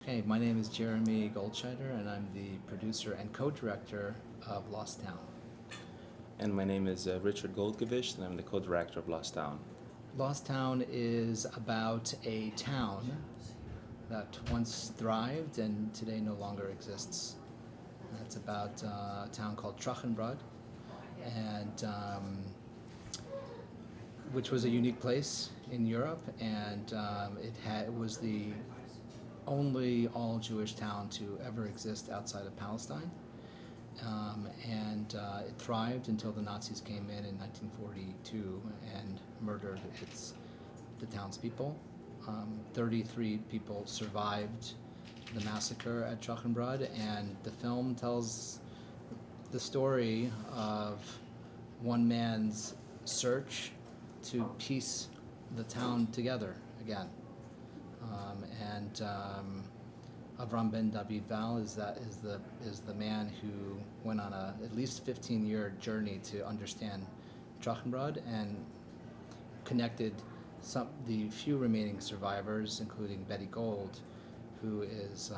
Hey, my name is Jeremy Goldscheider, and I'm the producer and co-director of Lost Town. And my name is Richard Goldgewicht, and I'm the co-director of Lost Town. Lost Town is about a town that once thrived and today no longer exists. It's about a town called Trochenbrod, and which was a unique place in Europe, and it was the only all-Jewish town to ever exist outside of Palestine. It thrived until the Nazis came in 1942 and murdered the townspeople. 33 people survived the massacre at Trochenbrod, and the film tells the story of one man's search to piece the town together again. Avrom Bendavid-Val is the man who went on a at least 15-year journey to understand Trochenbrod and connected the few remaining survivors, including Betty Gold, who is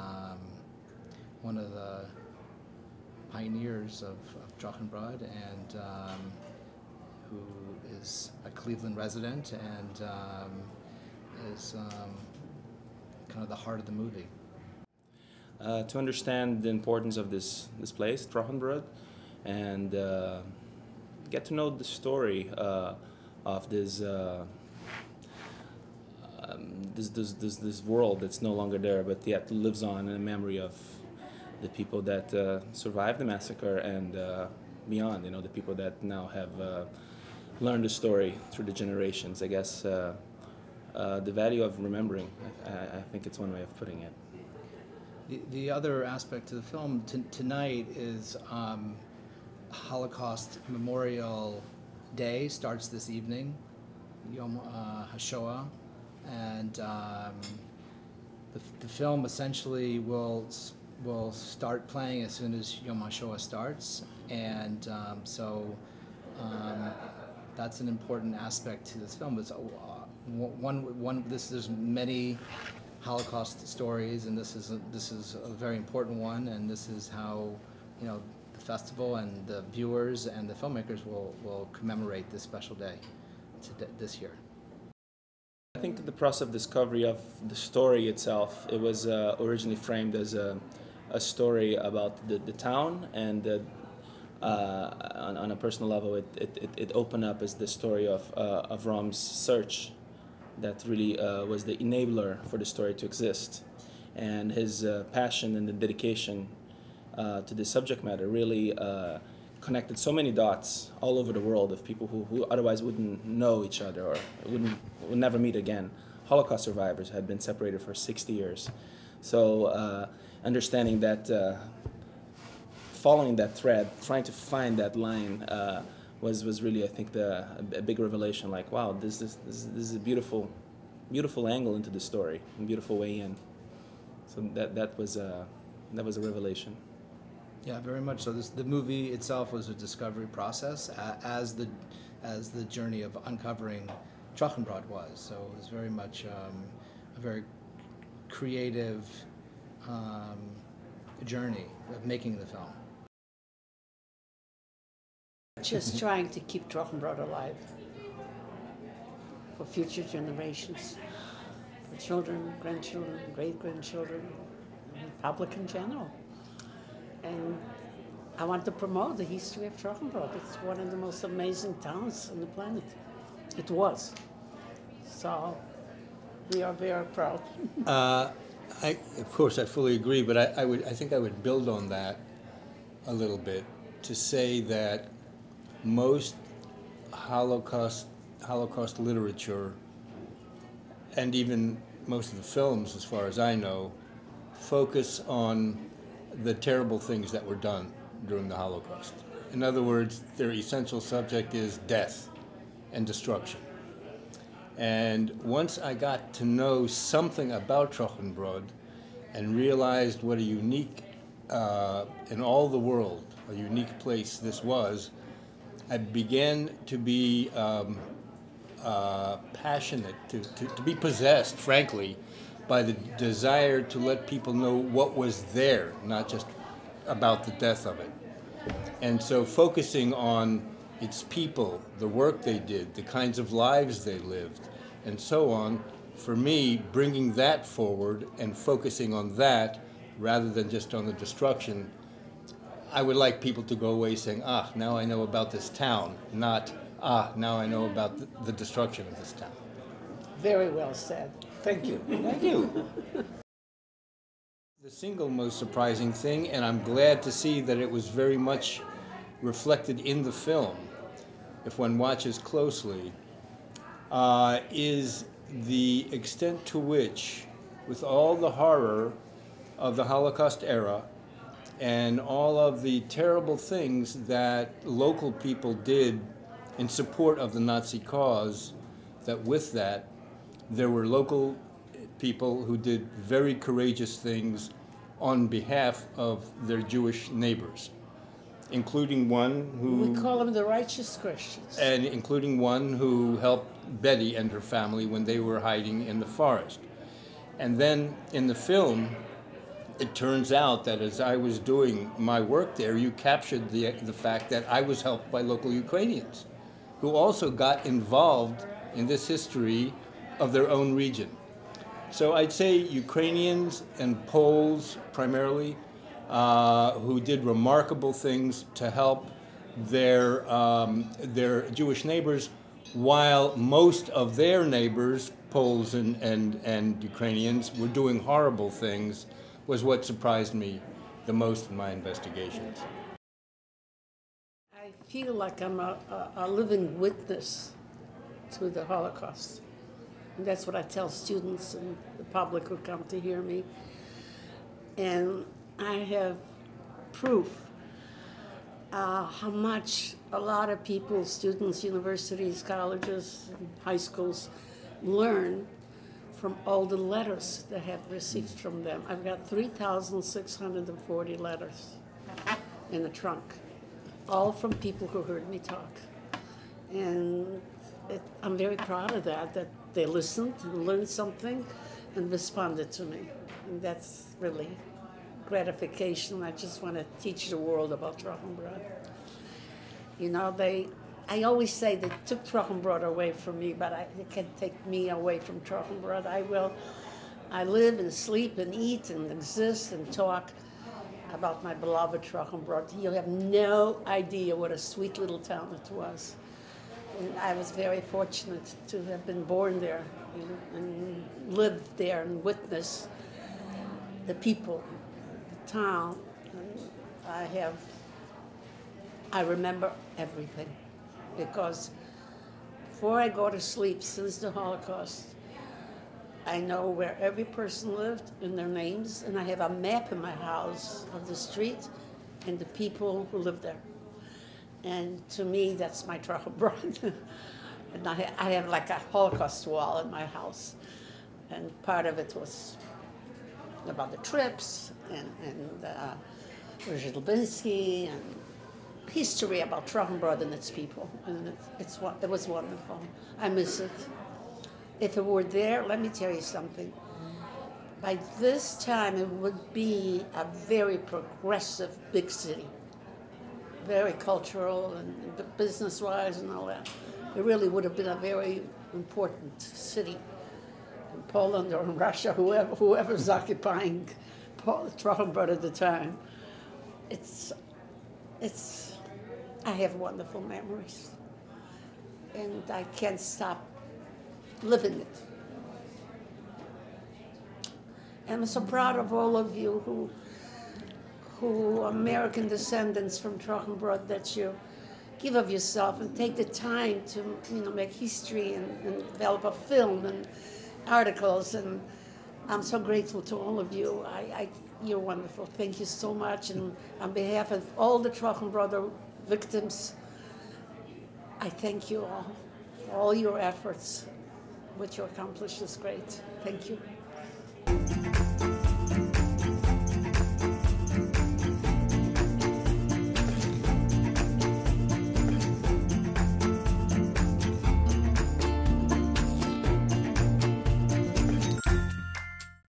one of the pioneers of Trochenbrod and who is a Cleveland resident and is kind of the heart of the movie. To understand the importance of this place, Trochenbrod, and get to know the story of this world that's no longer there, but yet lives on in the memory of the people that survived the massacre and beyond. You know, the people that now have learned the story through the generations. I guess the value of remembering. I think it's one way of putting it. The other aspect to the film tonight is Holocaust Memorial Day starts this evening, Yom HaShoah, and the film essentially will start playing as soon as Yom HaShoah starts, and that's an important aspect to this film. It's there's many Holocaust stories, and this is a very important one, and this is how, you know, the festival and the viewers and the filmmakers will commemorate this special day this year. I think the process of discovery of the story itself, it was originally framed as a story about the town, and on a personal level it opened up as the story of Avrom's search that really was the enabler for the story to exist, and his passion and the dedication to the subject matter really connected so many dots all over the world of people who otherwise wouldn't know each other or would never meet again. Holocaust survivors had been separated for 60 years. So understanding that, following that thread, trying to find that line was really, I think, a big revelation. Like, wow, this is a beautiful angle into the story, a beautiful way in. So that was a revelation. Yeah, very much so. The movie itself was a discovery process, as the journey of uncovering Trochenbrod was. So it was very much a very creative journey of making the film. Just trying to keep Trochenbrod alive for future generations, for children, grandchildren, great-grandchildren, and public in general. And I want to promote the history of Trochenbrod. It's one of the most amazing towns on the planet. It was. So we are very proud. Of course, I fully agree, but I think I would build on that a little bit to say that most Holocaust literature, and even most of the films, as far as I know, focus on the terrible things that were done during the Holocaust. In other words, their essential subject is death and destruction. And once I got to know something about Trochenbrod and realized what a unique, in all the world, a unique place this was, I began to be passionate, to be possessed, frankly, by the desire to let people know what was there, not just about the death of it. And so focusing on its people, the work they did, the kinds of lives they lived, and so on, for me, bringing that forward and focusing on that rather than just on the destruction, I would like people to go away saying, ah, now I know about this town, not, ah, now I know about the destruction of this town. Very well said. Thank you. Thank you. The single most surprising thing, and I'm glad to see that it was very much reflected in the film, if one watches closely, is the extent to which, with all the horror of the Holocaust era and all of the terrible things that local people did in support of the Nazi cause, that with that, there were local people who did very courageous things on behalf of their Jewish neighbors, including one who... We call them the righteous Christians. And including one who helped Betty and her family when they were hiding in the forest. And then in the film, it turns out that as I was doing my work there, you captured the fact that I was helped by local Ukrainians who also got involved in this history of their own region. So I'd say Ukrainians and Poles primarily, who did remarkable things to help their Jewish neighbors, while most of their neighbors, Poles and Ukrainians, were doing horrible things, was what surprised me the most in my investigations. I feel like I'm a living witness to the Holocaust. And that's what I tell students and the public who come to hear me. And I have proof how much a lot of people, students, universities, colleges, and high schools, learn from all the letters that I have received from them. I've got 3,640 letters in the trunk, all from people who heard me talk. And I'm very proud of that they listened and learned something and responded to me. And that's really gratification. I just want to teach the world about Trochenbrod. You know, I always say they took Trochenbrod away from me, but they can't take me away from Trochenbrod. I live and sleep and eat and exist and talk about my beloved Trochenbrod. You have no idea what a sweet little town it was. And I was very fortunate to have been born there and lived there and witnessed the people, the town. And I remember everything, because before I go to sleep since the Holocaust, I know where every person lived and their names, and I have a map in my house of the street and the people who lived there. And to me, that's my Trochenbrod. And I have like a Holocaust wall in my house. And part of it was about the trips and Zhilbinsky and history about Trochenbrod and its people. And it was wonderful. I miss it. If it were there, let me tell you something. By this time, it would be a very progressive big city. Very cultural and business-wise and all that. It really would have been a very important city in Poland or in Russia, whoever's occupying Trochenbrod at the time. I have wonderful memories, and I can't stop living it. And I'm so proud of all of you who American descendants from Trochenbrod, that you give of yourself and take the time to make history and develop a film and articles. And I'm so grateful to all of you. You're wonderful. Thank you so much. And on behalf of all the Trochenbrod victims, I thank you all for all your efforts. What you accomplished is great. Thank you.